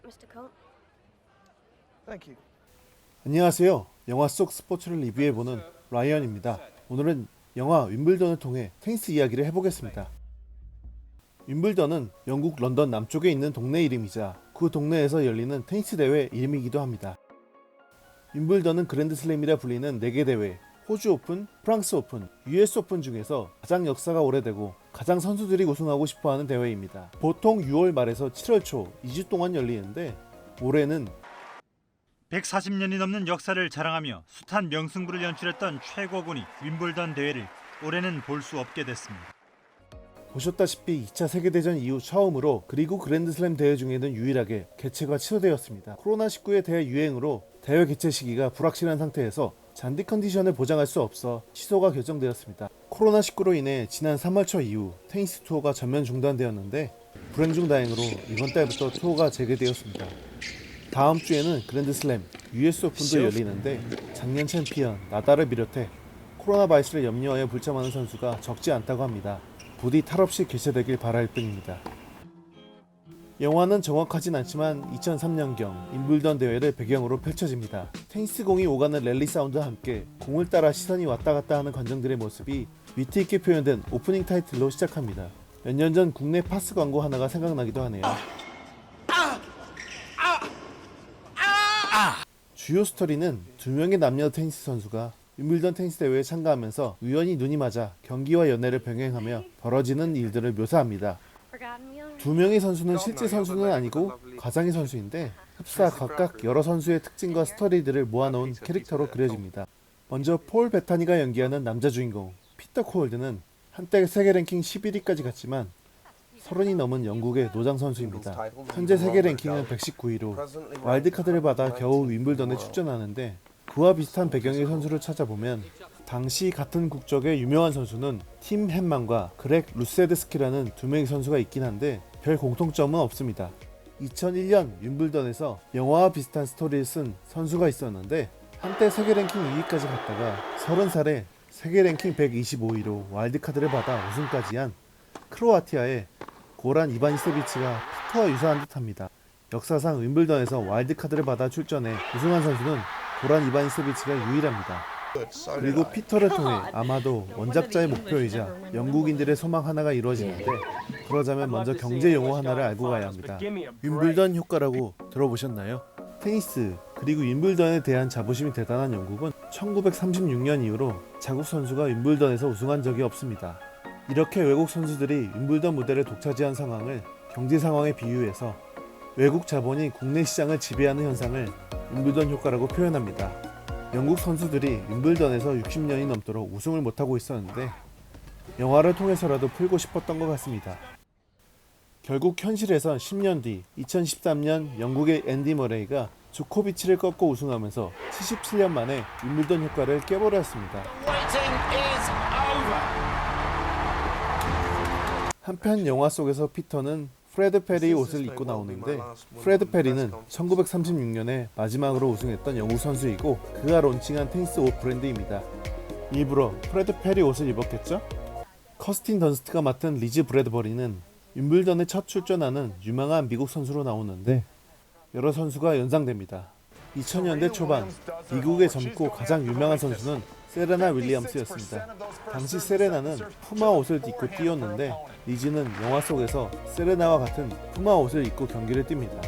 Mr. Colt. Thank you. 안녕하세요. 영화 속 스포츠를 리뷰해보는 라이언입니다. 오늘은 영화 윈블던을 통해 테니스 이야기를 해보겠습니다. 윈블던은 영국 런던 남쪽에 있는 동네 이름이자 그 동네에서 열리는 테니스 대회 이름이기도 합니다. 윈블던은 그랜드슬램이라 불리는 4개 대회, 호주 오픈, 프랑스 오픈, US 오픈 중에서 가장 역사가 오래되고 가장 선수들이 우승하고 싶어하는 대회입니다. 보통 6월 말에서 7월 초 2주 동안 열리는데 올해는 140년이 넘는 역사를 자랑하며 숱한 명승부를 연출했던 최고군이 윈블던 대회를 올해는 볼 수 없게 됐습니다. 보셨다시피 2차 세계대전 이후 처음으로 그리고 그랜드슬램 대회 중에는 유일하게 개최가 취소되었습니다. 코로나19의 대유행으로 대회 개최 시기가 불확실한 상태에서 잔디 컨디션을 보장할 수 없어 취소가 결정되었습니다. 코로나19로 인해 지난 3월 초 이후 테니스 투어가 전면 중단되었는데 불행 중 다행으로 이번 달부터 투어가 재개되었습니다. 다음 주에는 그랜드슬램, US 오픈도 열리는데 작년 챔피언 나달을 비롯해 코로나 바이러스를 염려하여 불참하는 선수가 적지 않다고 합니다. 부디 탈없이 개최되길 바랄 뿐입니다. 영화는 정확하진 않지만 2003년경 윈블던 대회를 배경으로 펼쳐집니다. 테니스 공이 오가는 랠리 사운드와 함께 공을 따라 시선이 왔다 갔다 하는 관중들의 모습이 위트 있게 표현된 오프닝 타이틀로 시작합니다. 몇 년 전 국내 파스 광고 하나가 생각나기도 하네요. 주요 스토리는 2명의 남녀 테니스 선수가 윈블던 테니스 대회에 참가하면서 우연히 눈이 맞아 경기와 연애를 병행하며 벌어지는 일들을 묘사합니다. 2명의 선수는 실제 선수는 아니고 가상의 선수인데 흡사 각각 여러 선수의 특징과 스토리들을 모아놓은 캐릭터로 그려집니다. 먼저 폴 베타니가 연기하는 남자 주인공 피터 코홀드는 한때 세계 랭킹 11위까지 갔지만 30이 넘은 영국의 노장 선수입니다. 현재 세계 랭킹은 119위로 와일드카드를 받아 겨우 윈블던에 출전하는데 그와 비슷한 배경의 선수를 찾아보면 당시 같은 국적의 유명한 선수는 팀 햇만과 그렉 루세드스키라는 2명의 선수가 있긴 한데 별 공통점은 없습니다. 2001년 윈블던에서 영화와 비슷한 스토리를 쓴 선수가 있었는데 한때 세계 랭킹 2위까지 갔다가 30살에 세계 랭킹 125위로 와일드카드를 받아 우승까지 한 크로아티아의 고란 이바니세비치가 피터와 유사한 듯합니다. 역사상 윈블던에서 와일드카드를 받아 출전해 우승한 선수는 고란 이바니세비치가 유일합니다. 그리고 피터를 통해 아마도 원작자의 목표이자 영국인들의 소망 하나가 이루어지는데 그러자면 먼저 경제 용어 하나를 알고 가야 합니다. 윈블던 효과라고 들어보셨나요? 테니스 그리고 윈블던에 대한 자부심이 대단한 영국은 1936년 이후로 자국 선수가 윈블던에서 우승한 적이 없습니다. 이렇게 외국 선수들이 윈블던 무대를 독차지한 상황을 경제 상황에 비유해서 외국 자본이 국내 시장을 지배하는 현상을 윈블던 효과라고 표현합니다. 영국 선수들이 윈블던에서 60년이 넘도록 우승을 못하고 있었는데 영화를 통해서라도 풀고 싶었던 것 같습니다. 결국 현실에선 10년 뒤 2013년 영국의 앤디 머레이가 조코비치를 꺾고 우승하면서 77년 만에 윈블던 효과를 깨버렸습니다. 한편 영화 속에서 피터는 프레드 페리 옷을 입고 나오는데 프레드 페리는 1936년에 마지막으로 우승했던 영국 선수이고 그가 론칭한 테니스 옷 브랜드입니다. 일부러 프레드 페리 옷을 입었겠죠? 커스틴 던스트가 맡은 리즈 브래드버리는 윈블던에 첫 출전하는 유명한 미국 선수로 나오는데 여러 선수가 연상됩니다. 2000년대 초반 미국의 젊고 가장 유명한 선수는 세레나 윌리엄스였습니다. 당시 세레나는 푸마 옷을 입고 뛰었는데 리즈는 영화 속에서 세레나와 같은 푸마 옷을 입고 경기를 뜁니다.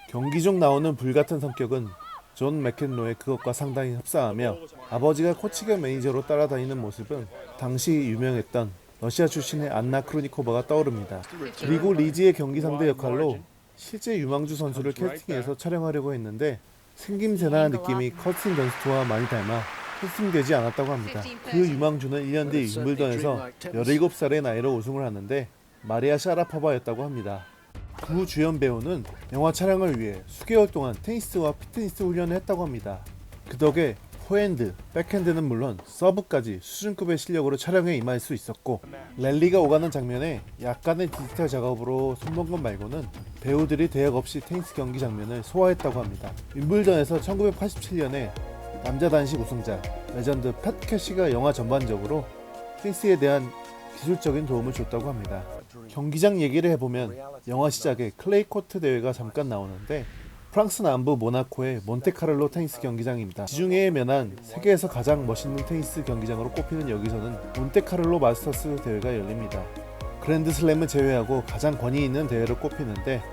경기 중 나오는 불같은 성격은 존 맥켄로의 그것과 상당히 흡사하며 아버지가 코치 겸 매니저로 따라다니는 모습은 당시 유명했던 러시아 출신의 안나 크루니코바가 떠오릅니다. 그리고 리즈의 경기 상대 역할로 실제 유망주 선수를 캐스팅해서 촬영하려고 했는데 생김새나 느낌이 커스틴 던스트와 많이 닮아 캐스팅되지 않았다고 합니다. 그 유망주는 1년 뒤 윈블던에서 17살의 나이로 우승을 하는데 마리아 샤라포바였다고 합니다. 두 주연 배우는 영화 촬영을 위해 수개월 동안 테니스와 피트니스 훈련을 했다고 합니다. 그 덕에 포핸드, 백핸드는 물론 서브까지 수준급의 실력으로 촬영에 임할 수 있었고 랠리가 오가는 장면에 약간의 디지털 작업으로 손본 것 말고는 배우들이 대역 없이 테니스 경기 장면을 소화했다고 합니다. 윈블던에서 1987년에 남자 단식 우승자 레전드 팻 캐시가 영화 전반적으로 테니스에 대한 기술적인 도움을 줬다고 합니다. 경기장 얘기를 해보면 영화 시작에 클레이 코트 대회가 잠깐 나오는데 프랑스 남부 모나코의 몬테카를로 테니스 경기장입니다. 지중해에 면한 세계에서 가장 멋있는 테니스 경기장으로 꼽히는 여기서는 몬테카를로 마스터스 대회가 열립니다. 그랜드슬램을 제외하고 가장 권위 있는 대회로 꼽히는데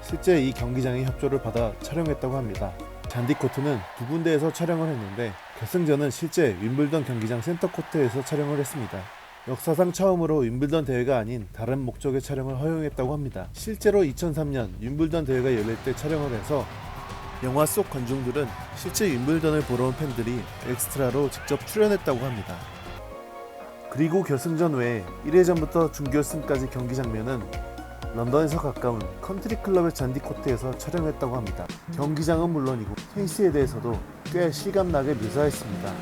실제 이 경기장의 협조를 받아 촬영했다고 합니다. 잔디코트는 두 군데에서 촬영을 했는데 결승전은 실제 윈블던 경기장 센터코트에서 촬영을 했습니다. 역사상 처음으로 윈블던 대회가 아닌 다른 목적의 촬영을 허용했다고 합니다. 실제로 2003년 윈블던 대회가 열릴 때 촬영을 해서 영화 속 관중들은 실제 윈블던을 보러 온 팬들이 엑스트라로 직접 출연했다고 합니다. 그리고 결승전 외에 1회전부터 준결승까지 경기 장면은 런던에서 가까운 컨트리 클럽의 잔디코트에서 촬영했다고 합니다. 경기장은 물론이고 테니스에 대해서도 꽤 실감나게 묘사했습니다.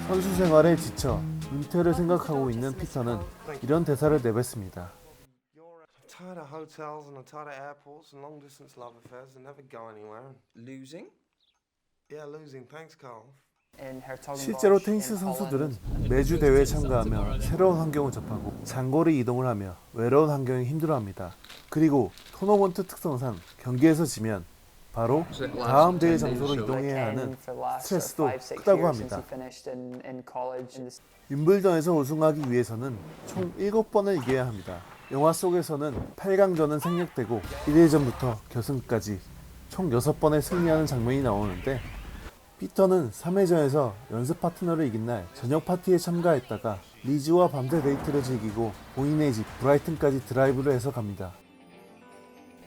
선수 생활에 지쳐 은퇴를 생각하고 있는 피터는 이런 대사를 내뱉습니다. I'm tired of hotels and I'm tired of airports and long distance love affairs that never go anywhere. Losing? Yeah, losing. Thanks, Carl. 실제로 테니스 선수들은 매주 대회에 참가하며 새로운 환경을 접하고 장거리 이동을 하며 외로운 환경에 힘들어합니다. 그리고 토너먼트 특성상 경기에서 지면 바로 다음 대회 장소로 이동해야 하는 스트레스도 크다고 합니다. 윈블던에서 우승하기 위해서는 총 7번을 이겨야 합니다. 영화 속에서는 8강전은 생략되고 1회전부터 결승까지 총 6번의 승리하는 장면이 나오는데 피터는 3회전에서 연습 파트너를 이긴 날 저녁 파티에 참가했다가 리즈와 밤새 데이트를 즐기고 본인의 집 브라이튼까지 드라이브를 해서 갑니다.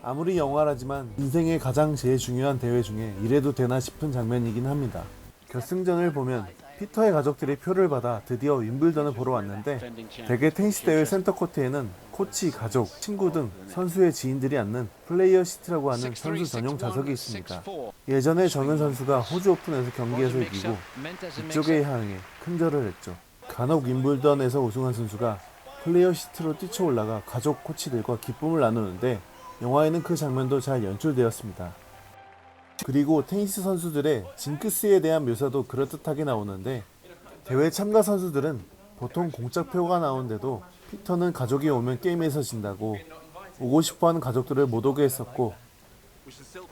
아무리 영화라지만 인생의 가장 제일 중요한 대회 중에 이래도 되나 싶은 장면이긴 합니다. 결승전을 보면 피터의 가족들이 표를 받아 드디어 윈블던을 보러 왔는데 대개 테니스 대회 센터코트에는 코치, 가족, 친구 등 선수의 지인들이 앉는 플레이어 시트라고 하는 선수 전용 좌석이 있습니다. 예전에 정현 선수가 호주 오픈에서 경기에서 이기고 이쪽에 향해 큰절을 했죠. 간혹 윈블던에서 우승한 선수가 플레이어 시트로 뛰쳐올라가 가족 코치들과 기쁨을 나누는데 영화에는 그 장면도 잘 연출되었습니다. 그리고 테니스 선수들의 징크스에 대한 묘사도 그럴듯하게 나오는데 대회 참가 선수들은 보통 공짜표가 나오는데도 피터는 가족이 오면 게임에서 진다고 오고 싶어하는 가족들을 못 오게 했었고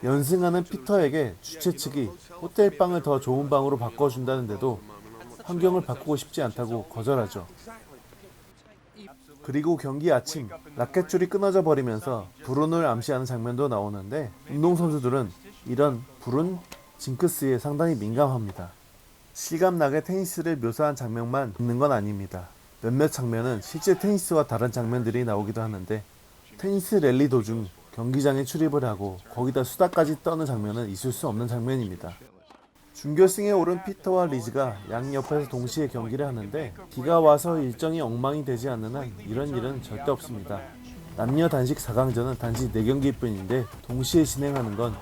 연승하는 피터에게 주최 측이 호텔 방을 더 좋은 방으로 바꿔준다는데도 환경을 바꾸고 싶지 않다고 거절하죠. 그리고 경기 아침 라켓줄이 끊어져 버리면서 불운을 암시하는 장면도 나오는데 운동선수들은 이런 불운 징크스에 상당히 민감합니다. 실감나게 테니스를 묘사한 장면만 있는 건 아닙니다. 몇몇 장면은 실제 테니스와 다른 장면들이 나오기도 하는데 테니스 랠리 도중 경기장에 출입을 하고 거기다 수다까지 떠는 장면은 있을 수 없는 장면입니다. 준결승에 오른 피터와 리즈가 양옆에서 동시에 경기를 하는데 비가 와서 일정이 엉망이 되지 않는 한 이런 일은 절대 없습니다. 남녀 단식 4강전은 단지 4경기일 뿐인데 동시에 진행하는 건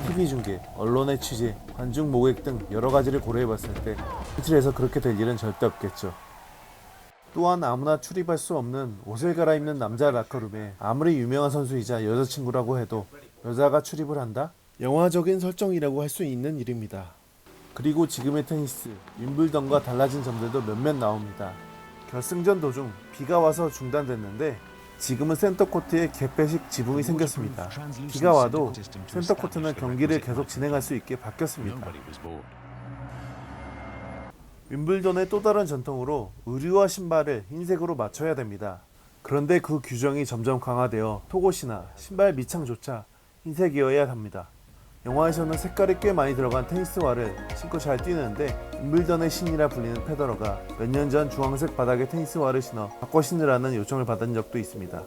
TV 중계, 언론의 취재, 관중 모객 등 여러 가지를 고려해봤을 때 이틀에서 그렇게 될 일은 절대 없겠죠. 또한 아무나 출입할 수 없는 옷을 갈아입는 남자 라커룸에 아무리 유명한 선수이자 여자친구라고 해도 여자가 출입을 한다? 영화적인 설정이라고 할 수 있는 일입니다. 그리고 지금의 테니스, 윈블던과 달라진 점들도 몇몇 나옵니다. 결승전 도중 비가 와서 중단됐는데 지금은 센터코트에 개폐식 지붕이 생겼습니다. 비가 와도 센터코트는 경기를 계속 진행할 수 있게 바뀌었습니다. 윈블던의 또 다른 전통으로 의류와 신발을 흰색으로 맞춰야 됩니다. 그런데 그 규정이 점점 강화되어 속옷이나 신발 밑창조차 흰색이어야 합니다. 영화에서는 색깔이 꽤 많이 들어간 테니스화를 신고 잘 뛰는데 윈블던의 신이라 불리는 페더러가 몇 년 전 주황색 바닥에 테니스화를 신어 바꿔 신으라는 요청을 받은 적도 있습니다.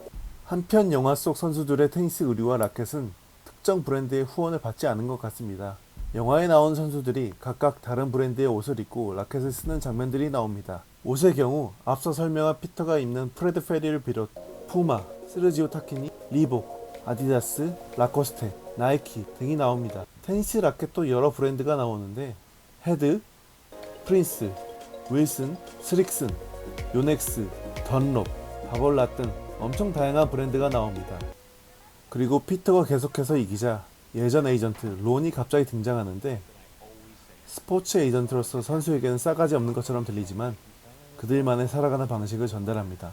한편 영화 속 선수들의 테니스 의류와 라켓은 특정 브랜드의 후원을 받지 않은 것 같습니다. 영화에 나온 선수들이 각각 다른 브랜드의 옷을 입고 라켓을 쓰는 장면들이 나옵니다. 옷의 경우 앞서 설명한 피터가 입는 프레드 페리를 비롯 푸마, 세르지오 타키니, 리복, 아디다스, 라코스테, 나이키 등이 나옵니다. 테니스 라켓도 여러 브랜드가 나오는데 헤드, 프린스, 윌슨, 스릭슨, 요넥스, 던롭, 바볼라 등 엄청 다양한 브랜드가 나옵니다. 그리고 피터가 계속해서 이기자 예전 에이전트 론이 갑자기 등장하는데 스포츠 에이전트로서 선수에게는 싸가지 없는 것처럼 들리지만 그들만의 살아가는 방식을 전달합니다.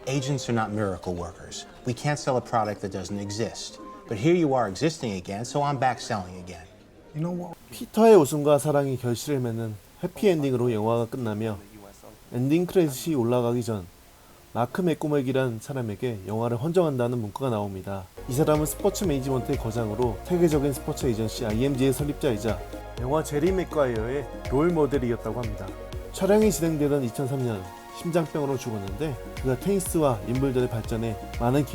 Agents are not miracle workers. We can't sell a product that doesn't exist. But here you are existing again, so I'm back selling again. You know what? 피터의 웃음과 사랑이 결실을 맺는 해피엔딩으로 영화가 끝나며 엔딩 크레딧이 올라가기 전 마크 맥고맥이란 사람에게 영화를 헌정한다는 문구가 나옵니다. 이 사람은 스포츠 매니지먼트의 거장으로 세계적인 스포츠 에이전시 IMG의 설립자이자 영화 제리 맥과이어의 롤 모델이었다고 합니다. 촬영이 진행되던 2003년 심장병으로 죽었는데 그가 테니스와 윈블던의 발전에 많은